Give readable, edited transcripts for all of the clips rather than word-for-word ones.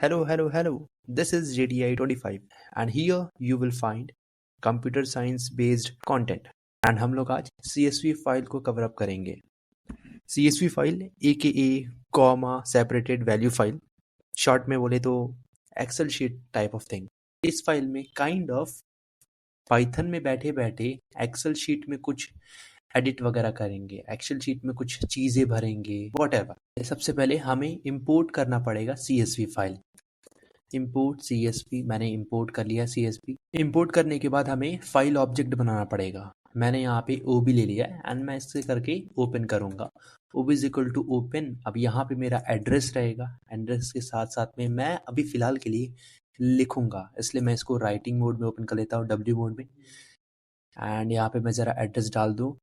Hello. This is JDI 25 and here you will find computer science based content and हम लोग आज CSV file को cover up करेंगे। CSV file AKA comma separated value file, short में बोले तो Excel sheet type of thing. इस file में काइंड ऑफ पाइथन में बैठे बैठे एक्सेल शीट में कुछ एडिट वगैरह करेंगे, एक्सेल शीट में कुछ चीज़ें भरेंगे, व्हाटएवर। सबसे पहले हमें इंपोर्ट करना पड़ेगा CSV फाइल। इंपोर्ट CSV, मैंने इंपोर्ट कर लिया CSV। इंपोर्ट करने के बाद हमें फाइल ऑब्जेक्ट बनाना पड़ेगा। मैंने यहाँ पे OB ले लिया है एंड मैं इससे करके ओपन करूँगा। OB is equal to open. अब यहाँ पे मेरा एड्रेस रहेगा, एड्रेस के साथ साथ में मैं अभी फ़िलहाल के लिए लिखूँगा, इसलिए मैं इसको राइटिंग मोड में ओपन कर लेता हूँ, W मोड में। एंड यहाँ पे मैं ज़रा एड्रेस डाल दूँ।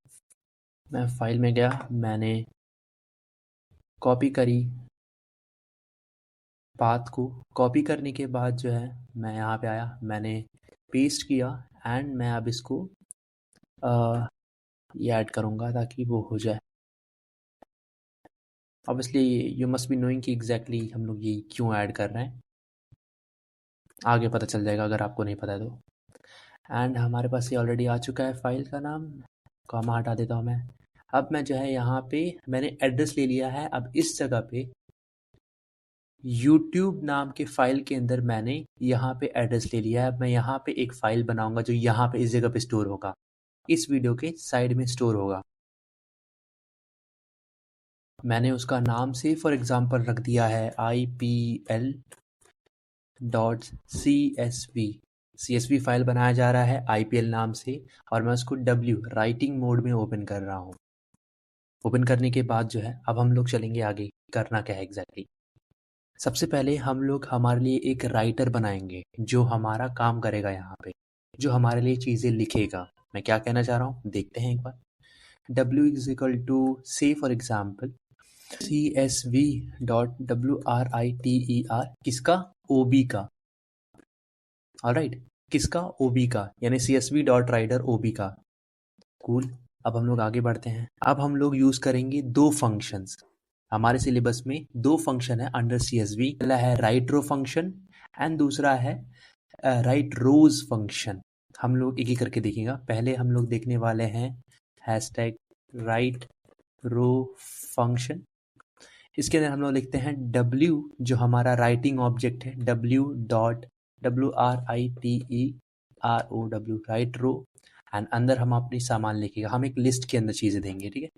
मैं फाइल में गया, मैंने कॉपी करी पाथ को। कॉपी करने के बाद जो है मैं यहाँ पे आया, मैंने पेस्ट किया एंड मैं अब इसको ये ऐड करूँगा ताकि वो हो जाए। Obviously you must be knowing कि एग्जैक्टली हम लोग ये क्यों ऐड कर रहे हैं, आगे पता चल जाएगा अगर आपको नहीं पता है तो। एंड हमारे पास ये ऑलरेडी आ चुका है, फाइल का नाम कॉमा हटा देता हूँ मैं। अब मैं जो है यहाँ पे मैंने एड्रेस ले लिया है। अब इस जगह पे यूट्यूब नाम के फाइल के अंदर मैंने यहाँ पे एड्रेस ले लिया है। अब मैं यहाँ पे एक फाइल बनाऊंगा जो यहाँ पे इस जगह पे स्टोर होगा, इस वीडियो के साइड में स्टोर होगा। मैंने उसका नाम से फॉर एग्जांपल रख दिया है IPL.CSV। CSV फाइल बनाया जा रहा है IPL नाम से और मैं उसको W राइटिंग मोड में ओपन कर रहा हूँ। ओपन करने के बाद जो है अब हम लोग चलेंगे आगे, करना क्या है एग्जैक्टली। सबसे पहले हम लोग हमारे लिए एक राइटर बनाएंगे जो हमारा काम करेगा यहाँ पे, जो हमारे लिए चीज़ें लिखेगा। मैं क्या कहना चाह रहा हूँ देखते हैं एक बार। W इज इक्वल टू से फॉर एग्जाम्पल CSV.WRITER, किसका? OB का। ऑलराइट, किसका? OB का, यानी CSV.writer OB का। कूल। अब हम लोग आगे बढ़ते हैं। अब हम लोग यूज करेंगे दो फंक्शंस। हमारे सिलेबस में दो फंक्शन है अंडर CSV। पहला है राइट रो फंक्शन एंड दूसरा है राइट रोज फंक्शन। हम लोग एक एक करके देखेंगे। पहले हम लोग देखने वाले हैं हैशटैग राइट रो फंक्शन। इसके अंदर हम लोग लिखते हैं W, जो हमारा राइटिंग ऑब्जेक्ट है, W.WRITEROW राइट रो। एंड अंदर हम अपनी सामान लिखेगा, हम एक लिस्ट के अंदर चीज़ें देंगे, ठीक है।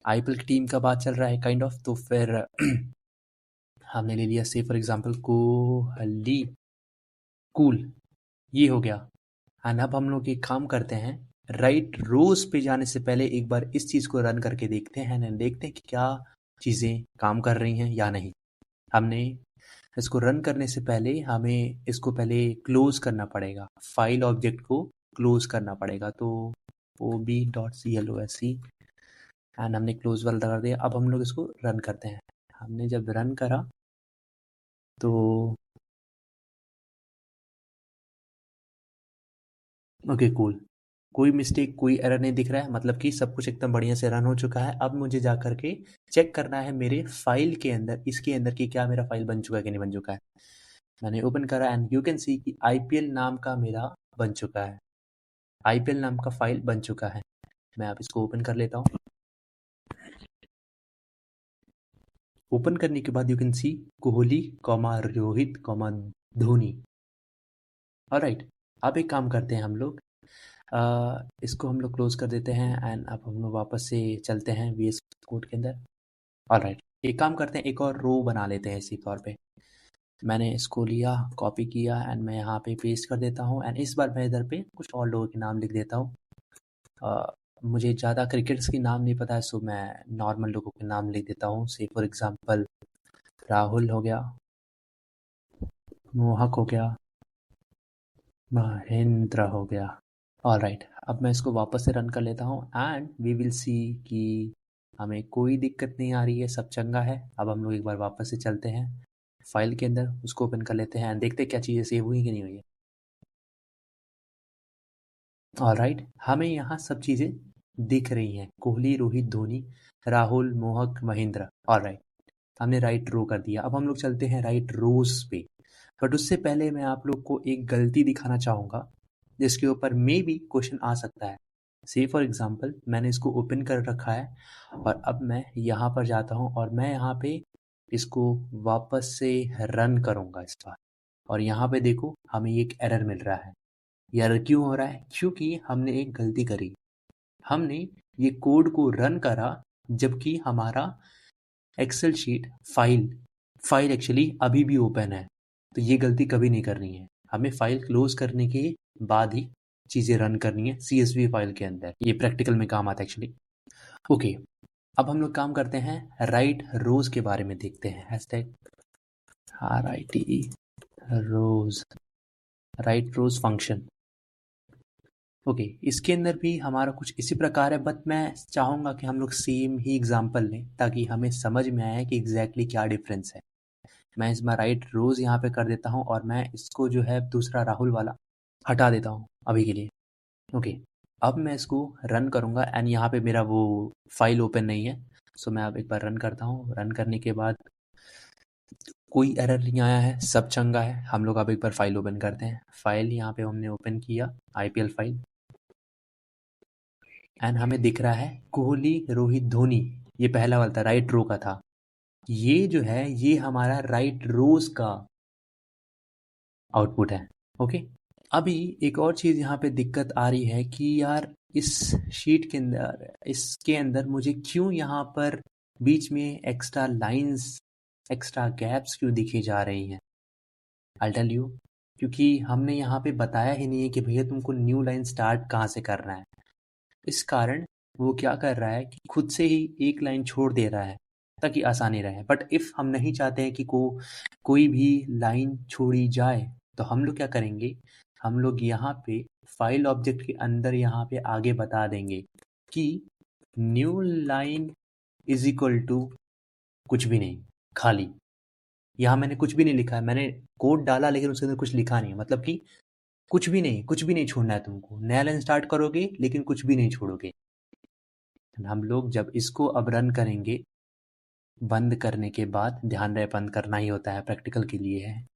IPL की टीम का बात चल रहा है काइंड ऑफ, तो फिर हमने ले लिया से फॉर एग्जांपल कोहली, कूल, ये हो गया। एंड अब हम लोग एक काम करते हैं, राइट रोज पे जाने से पहले एक बार इस चीज़ को रन करके देखते हैं एंड देखते हैं कि क्या चीज़ें काम कर रही हैं या नहीं। हमने इसको रन करने से पहले हमें इसको पहले क्लोज करना पड़ेगा, फाइल ऑब्जेक्ट को क्लोज करना पड़ेगा। तो OB.CLOSE एंड हमने क्लोज वाला कर दिया। अब हम लोग इसको रन करते हैं। हमने जब रन करा तो ओके कूल, कोई मिस्टेक कोई एरर नहीं दिख रहा है, मतलब कि सब कुछ एकदम बढ़िया से रन हो चुका है। अब मुझे जा करके चेक करना है मेरे फाइल के अंदर, इसके अंदर कि क्या मेरा फाइल बन चुका है कि नहीं बन चुका है। मैंने ओपन करा एंड यू कैन सी कि IPL नाम का मेरा बन चुका है, IPL नाम का फाइल बन चुका है। मैं अब इसको ओपन कर लेता हूँ। ओपन करने के बाद you can see Kohli comma Rohit comma Dhoni. Alright, अब एक काम करते हैं हम लोग, इसको हम लोग क्लोज कर देते हैं एंड अब हम लोग वापस से चलते हैं VS कोड के अंदर। ऑलराइट, एक काम करते हैं, एक और रो बना लेते हैं इसी तौर पे। मैंने इसको लिया, कॉपी किया एंड मैं यहाँ पे पेस्ट कर देता हूँ एंड इस बार मैं इधर पे कुछ और लोगों के नाम लिख देता हूँ। मुझे ज़्यादा क्रिकेटर्स के नाम नहीं पता है, सो मैं नॉर्मल लोगों के नाम लिख देता हूँ। से फॉर एग्जांपल राहुल हो गया, मोहक हो गया, महेंद्र हो गया। ऑलराइट, अब मैं इसको वापस से रन कर लेता हूँ एंड वी विल सी कि हमें कोई दिक्कत नहीं आ रही है, सब चंगा है। अब हम लोग एक बार वापस से चलते हैं फाइल के अंदर, उसको ओपन कर लेते हैं एंड देखते हैं क्या चीज़ें सेव हुई कि नहीं हुई है। ऑलराइट, हमें यहाँ सब चीज़ें दिख रही हैं, कोहली रोहित धोनी राहुल मोहक महेंद्र। ऑलराइट, हमने राइट रो कर दिया। अब हम लोग चलते हैं राइट रोज पे, बट उससे पहले मैं आप लोग को एक गलती दिखाना चाहूँगा जिसके ऊपर मे बी क्वेश्चन आ सकता है। से फॉर एग्जांपल मैंने इसको ओपन कर रखा है और अब मैं यहाँ पर जाता हूँ और मैं यहाँ पे इसको वापस से रन करूँगा इस बार, और यहाँ पे देखो हमें एक एरर मिल रहा है। ये एरर क्यों हो रहा है? क्योंकि हमने एक गलती करी। हमने ये कोड को रन करा जबकि हमारा एक्सेल शीट फाइल एक्चुअली अभी भी ओपन है। तो ये गलती कभी नहीं करनी है। हमें फाइल क्लोज करने के बाद ही चीज़ें रन करनी है CSV फाइल के अंदर। ये प्रैक्टिकल में काम आता है एक्चुअली। ओके, अब हम लोग काम करते हैं राइट रोज के बारे में देखते हैं। हैशटैग RITE रोज, राइट रोज फंक्शन। ओके, इसके अंदर भी हमारा कुछ इसी प्रकार है, बट मैं चाहूँगा कि हम लोग सेम ही एग्जांपल लें ताकि हमें समझ में आए कि एग्जैक्टली क्या डिफरेंस है। मैं इस बार राइट रोज यहाँ पे कर देता हूँ और मैं इसको जो है दूसरा राहुल वाला हटा देता हूँ अभी के लिए। ओके, अब मैं इसको रन करूँगा एंड यहाँ पे मेरा वो फाइल ओपन नहीं है। सो मैं अब एक बार रन करता हूँ। रन करने के बाद कोई एरर नहीं आया है, सब चंगा है। हम लोग अब एक बार फाइल ओपन करते हैं। फाइल यहाँ पे हमने ओपन किया, IPL फाइल, एंड हमें दिख रहा है कोहली रोहित धोनी। ये पहला वाला था, राइट रो का था। ये जो है ये हमारा राइट रोज का आउटपुट है। ओके, अभी एक और चीज़ यहाँ पे दिक्कत आ रही है कि यार इस शीट के अंदर, इसके अंदर मुझे क्यों यहाँ पर बीच में एक्स्ट्रा लाइंस, एक्स्ट्रा गैप्स क्यों दिखी जा रही हैं? आई टेल यू, क्योंकि हमने यहाँ पे बताया ही नहीं है कि भैया तुमको न्यू लाइन स्टार्ट कहाँ से करना है। इस कारण वो क्या कर रहा है कि खुद से ही एक लाइन छोड़ दे रहा है ताकि आसानी रहे। बट इफ़ हम नहीं चाहते हैं कि कोई भी लाइन छोड़ी जाए तो हम लोग क्या करेंगे, हम लोग यहाँ पे फाइल ऑब्जेक्ट के अंदर यहाँ पे आगे बता देंगे कि new line is equal to कुछ भी नहीं, खाली। यहाँ मैंने कुछ भी नहीं लिखा है, मैंने कोड डाला लेकिन उसके अंदर कुछ लिखा नहीं है। मतलब कि कुछ भी नहीं, कुछ भी नहीं छोड़ना है तुमको। नया लाइन स्टार्ट करोगे लेकिन कुछ भी नहीं छोड़ोगे। हम लोग जब इसको अब रन करेंगे, बंद करने के बाद, ध्यान रहे बंद करना ही होता है, प्रैक्टिकल के लिए है।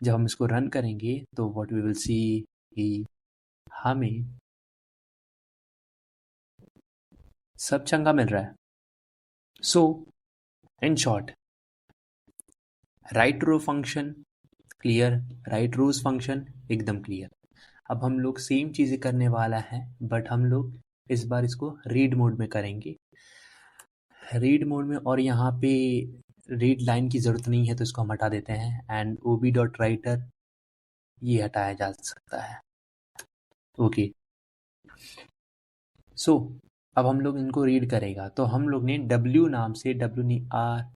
जब हम इसको रन करेंगे तो व्हाट वी विल सी कि हमें सब चंगा मिल रहा है। So in short, right row function clear, right rows function एकदम क्लियर। अब हम लोग सेम चीज़ें करने वाला है, बट हम लोग इस बार इसको रीड मोड में करेंगे। रीड मोड में, और यहाँ पे रीड लाइन की ज़रूरत नहीं है तो इसको हम हटा देते हैं। एंड OB.writer ये हटाया जा सकता है। ओके, सो अब हम लोग इनको रीड करेगा तो हम लोग ने W नाम से, W नहीं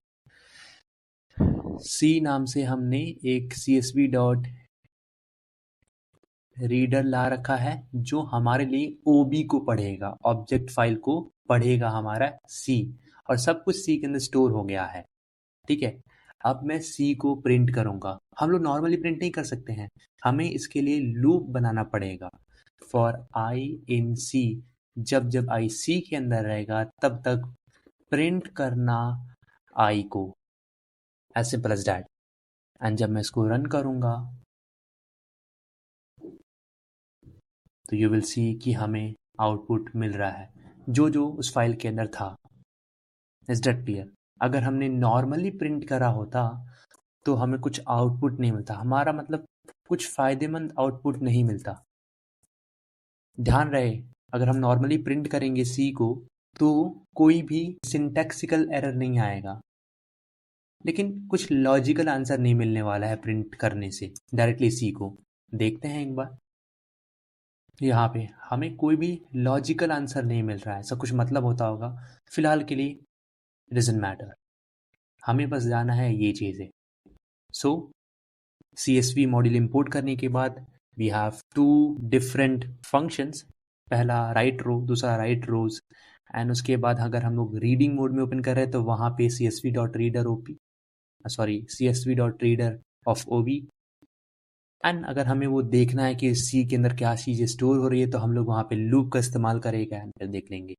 C नाम से हमने एक CSV डॉट रीडर ला रखा है जो हमारे लिए OB को पढ़ेगा, ऑब्जेक्ट फाइल को पढ़ेगा हमारा C, और सब कुछ C के अंदर स्टोर हो गया है। ठीक है, अब मैं C को प्रिंट करूंगा। हम लोग नॉर्मली प्रिंट नहीं कर सकते हैं, हमें इसके लिए लूप बनाना पड़ेगा। फॉर I इन C, जब जब I C के अंदर रहेगा तब तक प्रिंट करना I को, as simple as that. And जब मैं इसको रन करूंगा तो यू विल सी कि हमें आउटपुट मिल रहा है जो जो उस फाइल के अंदर था। Is that clear? अगर हमने नॉर्मली प्रिंट करा होता तो हमें कुछ आउटपुट नहीं मिलता, हमारा मतलब कुछ फायदेमंद आउटपुट नहीं मिलता। ध्यान रहे, अगर हम नॉर्मली प्रिंट करेंगे C को तो कोई भी सिंटैक्सिकल एरर नहीं आएगा, लेकिन कुछ लॉजिकल आंसर नहीं मिलने वाला है प्रिंट करने से डायरेक्टली C को। देखते हैं एक बार, यहाँ पे हमें कोई भी लॉजिकल आंसर नहीं मिल रहा है। ऐसा कुछ मतलब होता होगा, फिलहाल के लिए डजंट मैटर, हमें बस जाना है ये चीज़ें। सो CSV मॉड्यूल इंपोर्ट करने के बाद we have two different functions, पहला राइट रो, दूसरा राइट रोज। एंड उसके बाद अगर हम लोग रीडिंग मोड में ओपन कर रहे हैं तो वहाँ पे CSV dot reader of OB। And अगर हमें वो देखना है कि C के अंदर क्या चीज़ें स्टोर हो रही है तो हम लोग वहाँ पे लूप का इस्तेमाल करेंगे एंड फिर देख लेंगे।